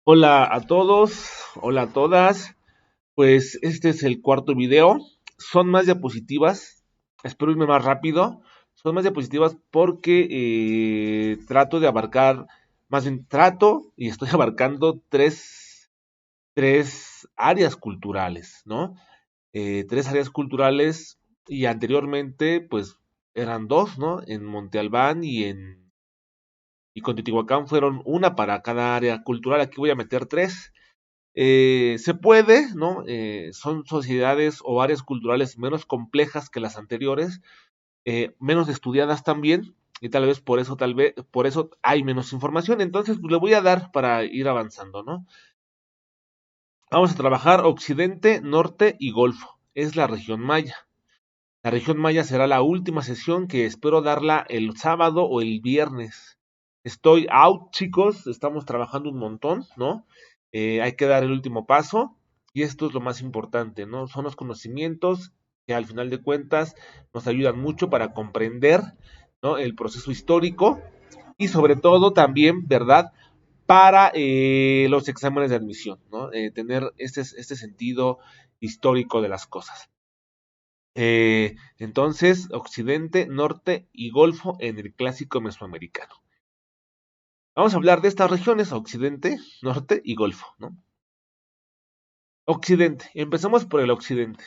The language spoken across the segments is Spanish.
Hola a todos, hola a todas. Pues este es el cuarto video. Son más diapositivas. Espero irme más rápido. Son más diapositivas porque trato de abarcar, más bien trato y estoy abarcando tres áreas culturales, ¿no? Tres áreas culturales y anteriormente pues eran dos, ¿no? En Monte Albán y con Teotihuacán fueron una para cada área cultural. Aquí voy a meter tres. Se puede, ¿no? Son sociedades o áreas culturales menos complejas que las anteriores, menos estudiadas también, y por eso hay menos información. Entonces, pues, le voy a dar para ir avanzando, ¿no? Vamos a trabajar Occidente, Norte y Golfo. Es la región Maya. La región Maya será la última sesión que espero darla el sábado o el viernes. Estoy out, chicos, estamos trabajando un montón, ¿no? Hay que dar el último paso y esto es lo más importante, ¿no? Son los conocimientos que al final de cuentas nos ayudan mucho para comprender, ¿no? El proceso histórico y sobre todo también, ¿verdad? Para los exámenes de admisión, ¿no? Tener este sentido histórico de las cosas. Entonces, Occidente, Norte y Golfo en el clásico mesoamericano. Vamos a hablar de estas regiones, Occidente, Norte y Golfo, ¿no? Occidente, empezamos por el Occidente.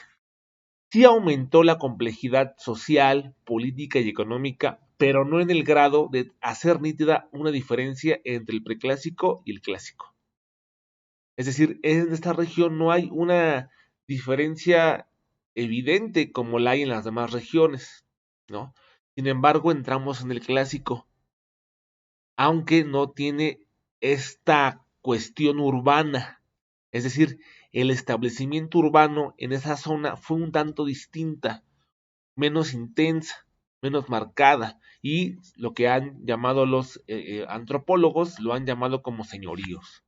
Sí aumentó la complejidad social, política y económica, pero no en el grado de hacer nítida una diferencia entre el preclásico y el clásico. Es decir, en esta región no hay una diferencia evidente como la hay en las demás regiones, ¿no? Sin embargo, entramos en el clásico, aunque no tiene esta cuestión urbana. Es decir, el establecimiento urbano en esa zona fue un tanto distinta, menos intensa, menos marcada, y lo que han llamado los antropólogos lo han llamado como señoríos.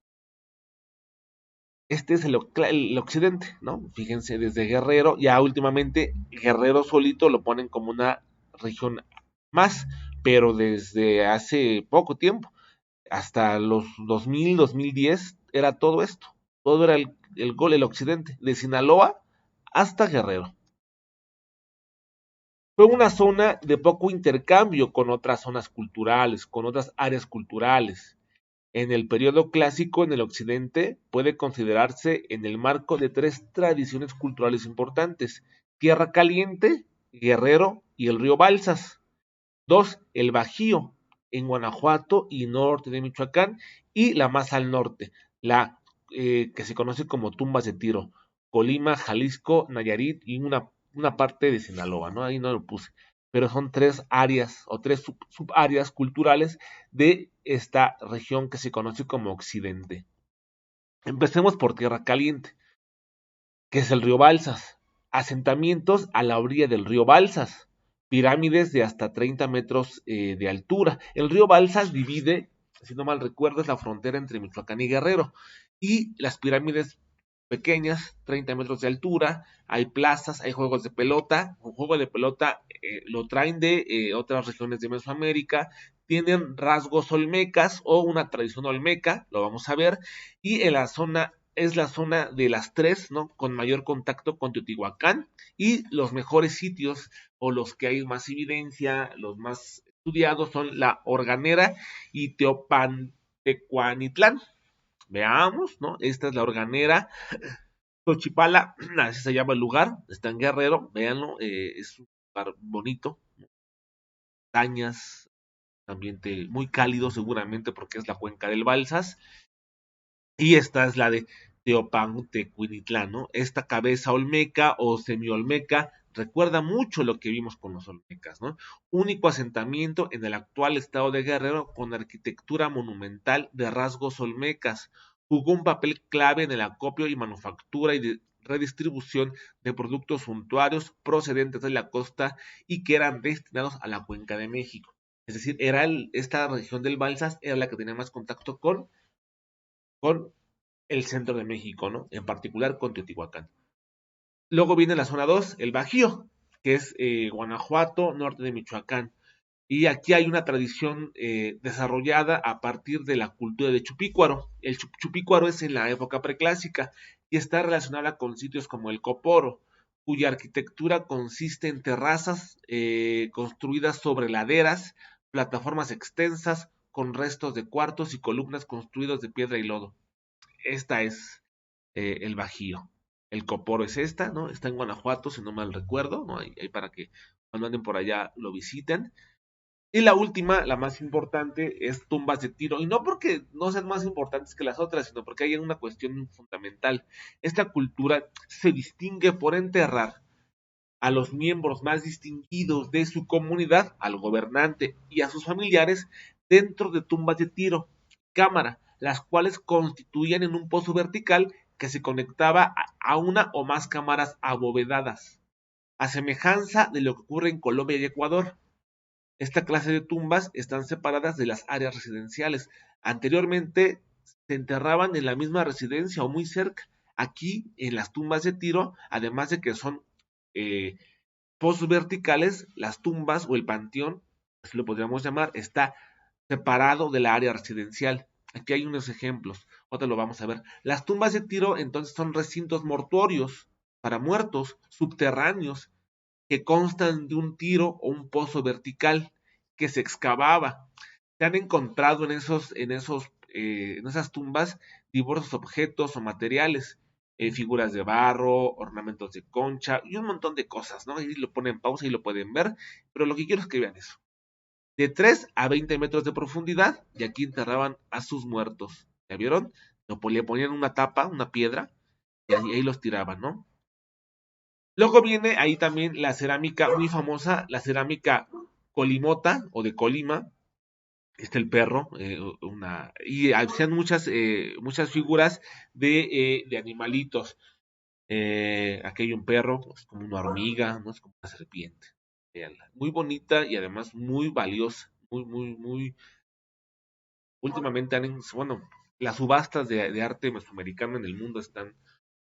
Este es el occidente, ¿no? Fíjense, desde Guerrero, ya últimamente Guerrero solito lo ponen como una región más, pero desde hace poco tiempo, hasta los 2000, 2010, era todo esto, todo era el occidente, de Sinaloa hasta Guerrero. Fue una zona de poco intercambio con otras zonas culturales, con otras áreas culturales. En el periodo clásico en el occidente puede considerarse en el marco de tres tradiciones culturales importantes: Tierra Caliente, Guerrero y el río Balsas. Dos, el Bajío, en Guanajuato y norte de Michoacán, y la más al norte, la que se conoce como Tumbas de Tiro, Colima, Jalisco, Nayarit y una parte de Sinaloa, ¿no? Ahí no lo puse. Pero son tres áreas o tres subáreas culturales de esta región que se conoce como Occidente. Empecemos por Tierra Caliente, que es el río Balsas. Asentamientos a la orilla del río Balsas, pirámides de hasta 30 metros de altura. El río Balsas divide, si no mal recuerdo, es la frontera entre Michoacán y Guerrero. Y las pirámides pequeñas, 30 metros de altura, hay plazas, hay juegos de pelota. Un juego de pelota lo traen de otras regiones de Mesoamérica, tienen rasgos olmecas o una tradición olmeca, lo vamos a ver, y en la zona es la zona de las tres, ¿no? Con mayor contacto con Teotihuacán y los mejores sitios o los que hay más evidencia, los más estudiados son la Organera y Teopantecuanitlán. Veamos, ¿no? Esta es la Organera. Xochipala, así se llama el lugar, está en Guerrero, véanlo, es un lugar bonito, montañas, ambiente muy cálido seguramente porque es la cuenca del Balsas. Y esta es la de Teopantecuinitlán, ¿no? Esta cabeza olmeca o semiolmeca recuerda mucho lo que vimos con los olmecas, ¿no? Único asentamiento en el actual estado de Guerrero con arquitectura monumental de rasgos olmecas. Jugó un papel clave en el acopio y manufactura y de redistribución de productos suntuarios procedentes de la costa y que eran destinados a la cuenca de México. Es decir, esta región del Balsas era la que tenía más contacto con el centro de México, ¿no? En particular con Teotihuacán. Luego viene la zona 2, el Bajío, que es Guanajuato, norte de Michoacán. Y aquí hay una tradición desarrollada a partir de la cultura de Chupícuaro. El Chupícuaro es en la época preclásica y está relacionada con sitios como el Coporo, cuya arquitectura consiste en terrazas construidas sobre laderas, plataformas extensas con restos de cuartos y columnas construidos de piedra y lodo. Esta es el Bajío. El Coporo es esta, ¿no? Está en Guanajuato, si no mal recuerdo, ¿no? Ahí para que cuando anden por allá lo visiten. Y la última, la más importante, es tumbas de tiro. Y no porque no sean más importantes que las otras, sino porque hay una cuestión fundamental. Esta cultura se distingue por enterrar a los miembros más distinguidos de su comunidad, al gobernante y a sus familiares, dentro de tumbas de tiro, cámara, las cuales constituían en un pozo vertical que se conectaba a una o más cámaras abovedadas, a semejanza de lo que ocurre en Colombia y Ecuador. Esta clase de tumbas están separadas de las áreas residenciales. Anteriormente se enterraban en la misma residencia o muy cerca. Aquí, en las tumbas de tiro, además de que son eh, pozos verticales, las tumbas o el panteón, así lo podríamos llamar, está separado de la área residencial. Aquí hay unos ejemplos, ahora lo vamos a ver. Las tumbas de tiro entonces son recintos mortuorios para muertos subterráneos que constan de un tiro o un pozo vertical que se excavaba. Se han encontrado en esas tumbas diversos objetos o materiales, figuras de barro, ornamentos de concha y un montón de cosas, ¿no? Ahí lo ponen en pausa y lo pueden ver, pero lo que quiero es que vean eso. De 3 a 20 metros de profundidad, y aquí enterraban a sus muertos. ¿Ya vieron? Le ponían una tapa, una piedra, y ahí los tiraban, ¿no? Luego viene ahí también la cerámica muy famosa, la cerámica colimota o de Colima. Está el perro, y hacían muchas figuras de animalitos. Aquí hay un perro, es como una hormiga, no es como una serpiente. Véanla. Muy bonita y además muy valiosa. Últimamente bueno, las subastas de arte mesoamericano en el mundo están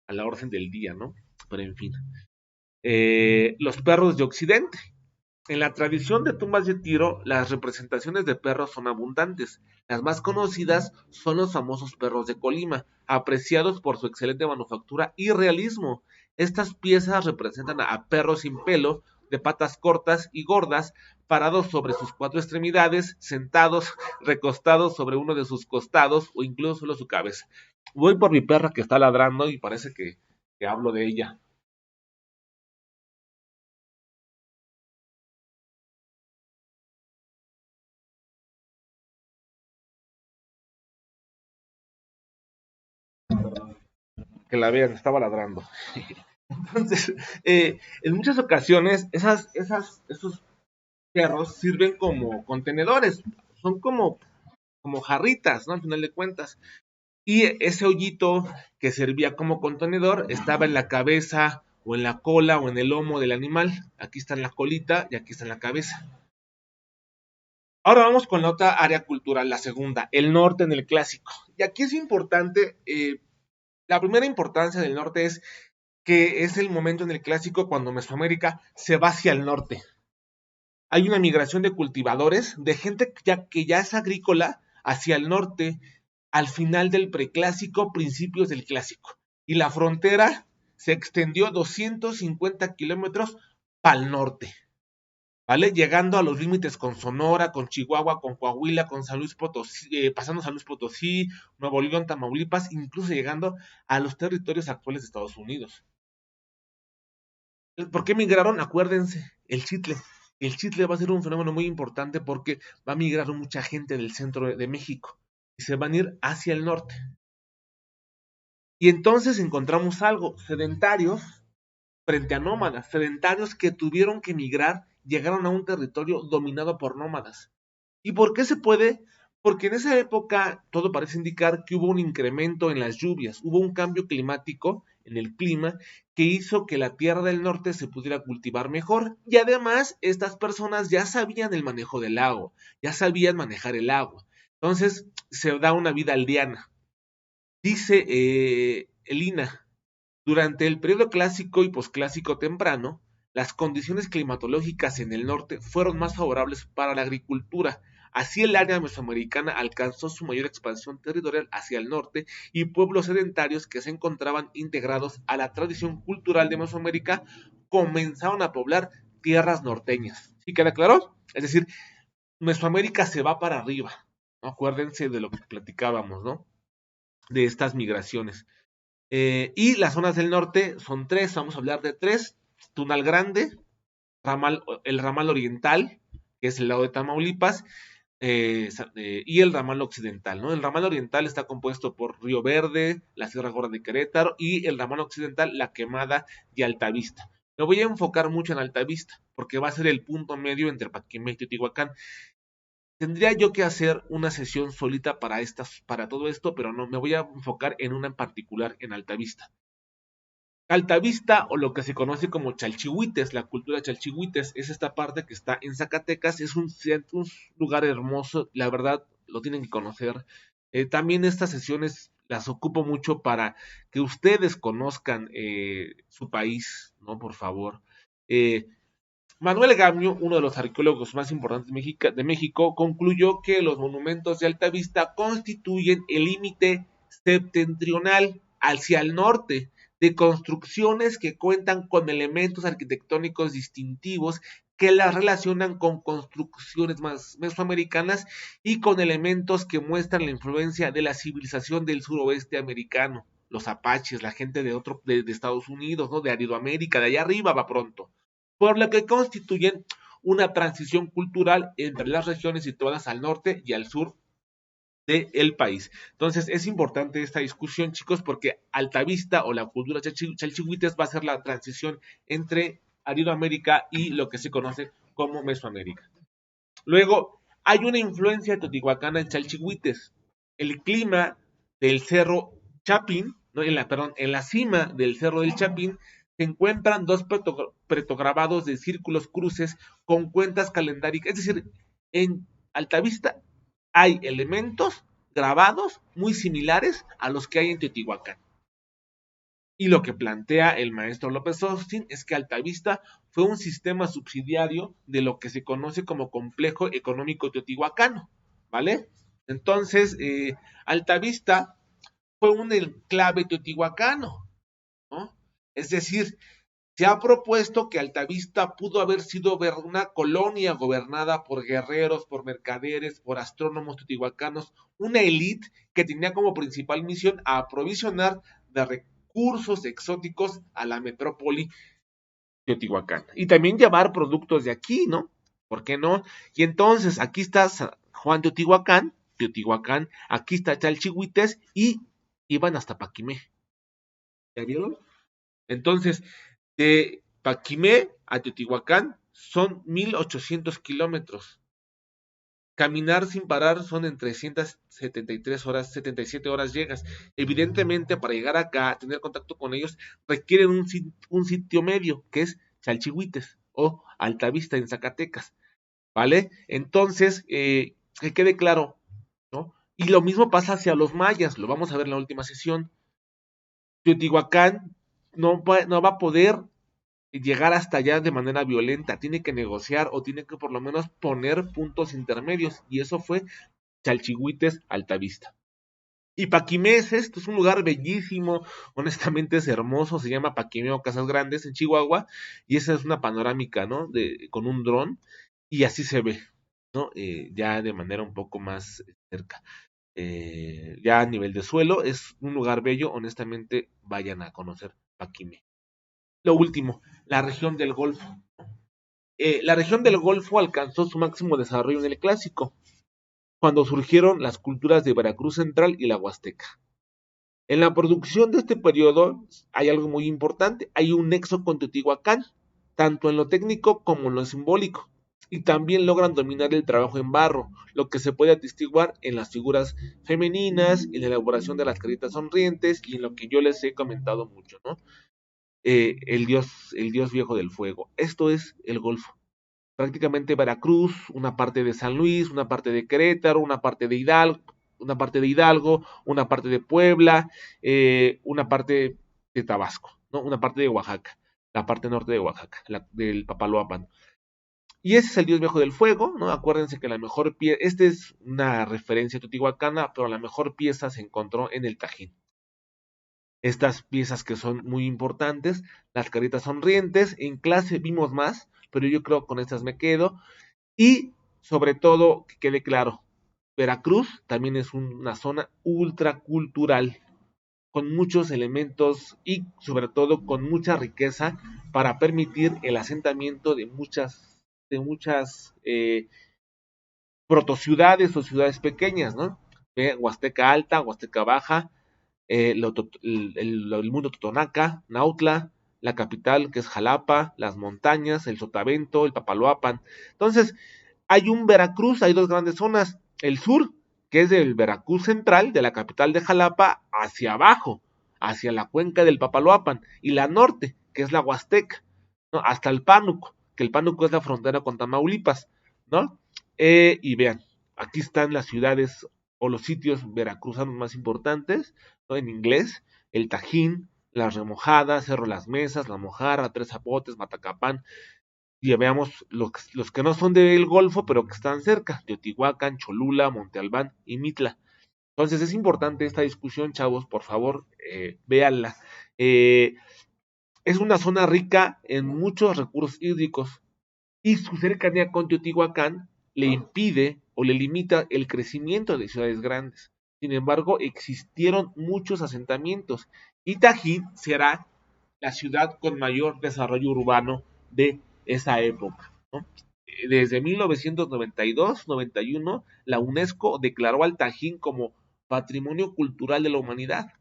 a la orden del día, ¿no? Pero en fin. Los perros de Occidente. En la tradición de tumbas de tiro, las representaciones de perros son abundantes. Las más conocidas son los famosos perros de Colima, apreciados por su excelente manufactura y realismo. Estas piezas representan a perros sin pelo, de patas cortas y gordas, parados sobre sus cuatro extremidades, sentados, recostados sobre uno de sus costados o incluso solo su cabeza. Voy por mi perra que está ladrando y parece que hablo de ella. Que la vean, estaba ladrando. Entonces, en muchas ocasiones, esos perros sirven como contenedores, son como jarritas, ¿no? Al final de cuentas. Y ese hoyito que servía como contenedor estaba en la cabeza o en la cola o en el lomo del animal. Aquí está en la colita y aquí está en la cabeza. Ahora vamos con la otra área cultural, la segunda, el norte en el clásico. Y aquí es importante, la primera importancia del norte es que es el momento en el clásico cuando Mesoamérica se va hacia el norte. Hay una migración de cultivadores, de gente que ya es agrícola hacia el norte al final del preclásico, principios del clásico. Y la frontera se extendió 250 kilómetros para el norte, ¿vale? Llegando a los límites con Sonora, con Chihuahua, con Coahuila, con San Luis Potosí, pasando San Luis Potosí, Nuevo León, Tamaulipas, incluso llegando a los territorios actuales de Estados Unidos. ¿Por qué migraron? Acuérdense, el chitle. El chitle va a ser un fenómeno muy importante porque va a migrar mucha gente del centro de México y se van a ir hacia el norte. Y entonces encontramos algo, sedentarios frente a nómadas, sedentarios que tuvieron que migrar, llegaron a un territorio dominado por nómadas. ¿Y por qué se puede? Porque en esa época todo parece indicar que hubo un incremento en las lluvias, hubo un cambio climático en el clima que hizo que la tierra del norte se pudiera cultivar mejor. Y además, estas personas ya sabían el manejo del agua, ya sabían manejar el agua. Entonces, se da una vida aldeana. Dice el INA, durante el periodo clásico y posclásico temprano, las condiciones climatológicas en el norte fueron más favorables para la agricultura. Así el área mesoamericana alcanzó su mayor expansión territorial hacia el norte y pueblos sedentarios que se encontraban integrados a la tradición cultural de Mesoamérica comenzaron a poblar tierras norteñas. ¿Sí queda claro? Es decir, Mesoamérica se va para arriba, ¿no? Acuérdense de lo que platicábamos, ¿no? De estas migraciones. Y las zonas del norte son tres, vamos a hablar de tres: Tunal Grande, el ramal oriental, que es el lado de Tamaulipas, y el ramal occidental, ¿no? El ramal oriental está compuesto por Río Verde, la Sierra Gorda de Querétaro, y el ramal occidental, La Quemada y Altavista. Me voy a enfocar mucho en Altavista, porque va a ser el punto medio entre Paquimé y Teotihuacán. Tendría yo que hacer una sesión solita para todo esto, pero no, me voy a enfocar en una en particular, en Altavista. Altavista, o lo que se conoce como Chalchihuites, la cultura Chalchihuites, es esta parte que está en Zacatecas, es un lugar hermoso, la verdad lo tienen que conocer. También estas sesiones las ocupo mucho para que ustedes conozcan su país, ¿no? Por favor. Eh, Manuel Gamio, uno de los arqueólogos más importantes de México, concluyó que los monumentos de Altavista constituyen el límite septentrional hacia el norte de construcciones que cuentan con elementos arquitectónicos distintivos que las relacionan con construcciones más mesoamericanas y con elementos que muestran la influencia de la civilización del suroeste americano, los apaches, la gente de Estados Unidos, ¿no? De Aridoamérica, de allá arriba va pronto, por lo que constituyen una transición cultural entre las regiones situadas al norte y al sur del país. Entonces es importante esta discusión, chicos, porque Altavista o la cultura chalchihuites va a ser la transición entre Aridoamérica y lo que se conoce como Mesoamérica. Luego, hay una influencia teotihuacana en Chalchihuites. El clima del cerro Chapín, ¿no? En la cima del cerro del Chapín, se encuentran dos petrograbados de círculos cruces con cuentas calendáricas. Es decir, en Altavista hay elementos grabados muy similares a los que hay en Teotihuacán. Y lo que plantea el maestro López Austin es que Altavista fue un sistema subsidiario de lo que se conoce como complejo económico teotihuacano, ¿vale? Entonces, Altavista fue un enclave teotihuacano, ¿no? Es decir, se ha propuesto que Altavista pudo haber sido una colonia gobernada por guerreros, por mercaderes, por astrónomos teotihuacanos, una élite que tenía como principal misión aprovisionar de recursos exóticos a la metrópoli teotihuacana. Y también llevar productos de aquí, ¿no? ¿Por qué no? Y entonces aquí está Juan Teotihuacán, aquí está Chalchihuites y iban hasta Paquimé. ¿Ya vieron? Entonces, de Paquimé a Teotihuacán son 1800 kilómetros. Caminar sin parar son en 373 horas, 77 horas llegas. Evidentemente, para llegar acá, tener contacto con ellos, requieren un sitio medio, que es Chalchihuites o Altavista en Zacatecas, ¿vale? Entonces, que quede claro, ¿no? Y lo mismo pasa hacia los mayas, lo vamos a ver en la última sesión. Teotihuacán no va a poder llegar hasta allá de manera violenta, tiene que negociar o tiene que por lo menos poner puntos intermedios, y eso fue Chalchihuites Altavista. Y Paquimé es esto, es un lugar bellísimo, honestamente es hermoso, se llama Paquimé o Casas Grandes en Chihuahua, y esa es una panorámica, ¿no? Con un dron, y así se ve, ¿no? Ya de manera un poco más cerca. Ya a nivel de suelo, es un lugar bello, honestamente vayan a conocer Paquimé. Lo último, la región del Golfo. La región del Golfo alcanzó su máximo desarrollo en el Clásico, cuando surgieron las culturas de Veracruz Central y la Huasteca. En la producción de este periodo hay algo muy importante, hay un nexo con Teotihuacán, tanto en lo técnico como en lo simbólico, y también logran dominar el trabajo en barro, lo que se puede atestiguar en las figuras femeninas, en la elaboración de las caritas sonrientes y en lo que yo les he comentado mucho, ¿no? El dios viejo del fuego. Esto es el Golfo. Prácticamente Veracruz, una parte de San Luis, una parte de Querétaro, una parte de Hidalgo, una parte de Puebla, una parte de Tabasco, ¿no? Una parte de Oaxaca. la parte norte de Oaxaca, del Papaloapan. Y ese es el dios viejo del fuego, ¿no? Acuérdense que la mejor pieza, esta es una referencia teotihuacana, pero la mejor pieza se encontró en el Tajín. Estas piezas que son muy importantes, las caritas sonrientes, en clase vimos más, pero yo creo que con estas me quedo. Y sobre todo, que quede claro, Veracruz también es una zona ultracultural, con muchos elementos y sobre todo con mucha riqueza para permitir el asentamiento de muchas protociudades o ciudades pequeñas, ¿no? Huasteca Alta, Huasteca Baja, el mundo Totonaca, Nautla, la capital que es Jalapa, las montañas, el Sotavento, el Papaloapan. Entonces, hay un Veracruz, hay dos grandes zonas, el sur, que es del Veracruz central, de la capital de Jalapa, hacia abajo, hacia la cuenca del Papaloapan, y la norte, que es la Huasteca, ¿no? Hasta el Pánuco, que el Pánuco es la frontera con Tamaulipas, ¿no? Y vean, aquí están las ciudades o los sitios veracruzanos más importantes, ¿no? En inglés, el Tajín, las Remojadas, Cerro Las Mesas, La Mojarra, Tres Zapotes, Matacapán, y veamos los que no son del Golfo, pero que están cerca, Teotihuacán, Cholula, Monte Albán y Mitla. Entonces es importante esta discusión, chavos, por favor, véanla. Es una zona rica en muchos recursos hídricos y su cercanía con Teotihuacán le impide o le limita el crecimiento de ciudades grandes. Sin embargo, existieron muchos asentamientos y Tajín será la ciudad con mayor desarrollo urbano de esa época, ¿no? Desde 1992-91, la UNESCO declaró al Tajín como Patrimonio Cultural de la Humanidad.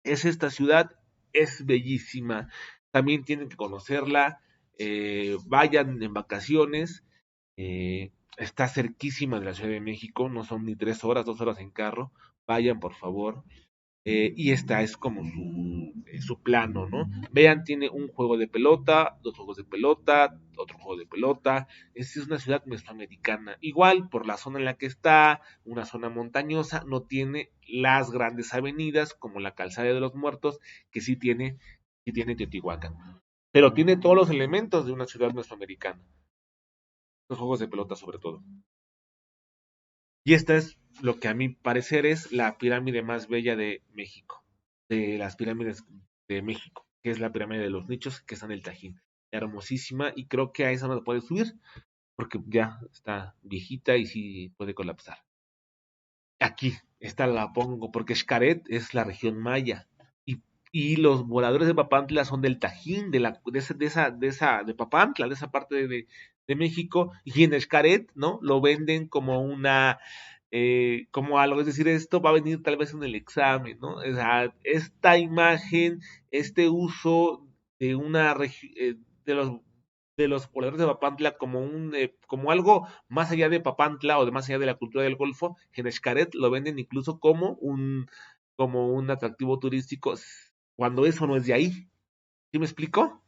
Esta ciudad, es bellísima, también tienen que conocerla, vayan en vacaciones, está cerquísima de la Ciudad de México, no son ni 3 horas, 2 horas en carro, vayan por favor, y esta es como su plano, ¿no? Vean, tiene un juego de pelota, dos juegos de pelota, otro juego de pelota. Es una ciudad mesoamericana. Igual, por la zona en la que está, una zona montañosa, no tiene las grandes avenidas como la Calzada de los Muertos, que sí tiene Teotihuacán. Pero tiene todos los elementos de una ciudad mesoamericana. Los juegos de pelota sobre todo. Y esta es lo que a mi parecer es la pirámide más bella de México, de las pirámides de México, que es la pirámide de los nichos que está en el Tajín. Hermosísima y creo que a esa no se puede subir porque ya está viejita y sí puede colapsar. Aquí, esta la pongo porque Xcaret es la región maya y los voladores de Papantla son del Tajín, de Papantla, de esa parte de México, y en Xcaret, ¿no? Lo venden como como algo, es decir, esto va a venir tal vez en el examen, ¿no? O sea, esta imagen, este uso de de los pobladores de Papantla como algo más allá de Papantla o de más allá de la cultura del Golfo, en Xcaret lo venden incluso como un atractivo turístico, cuando eso no es de ahí. ¿Sí me explico?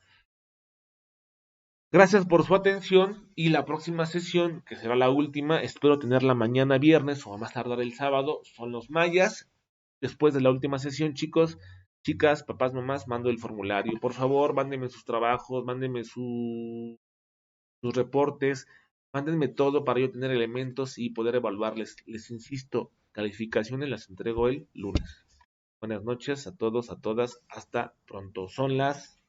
Gracias por su atención y la próxima sesión, que será la última, espero tenerla mañana viernes o a más tardar el sábado, son los mayas. Después de la última sesión, chicos, chicas, papás, mamás, mando el formulario. Por favor, mándenme sus trabajos, mándenme sus reportes, mándenme todo para yo tener elementos y poder evaluarles. Les insisto, calificaciones las entrego el lunes. Buenas noches a todos, a todas, hasta pronto. Son las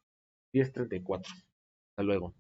10:34. Hasta luego.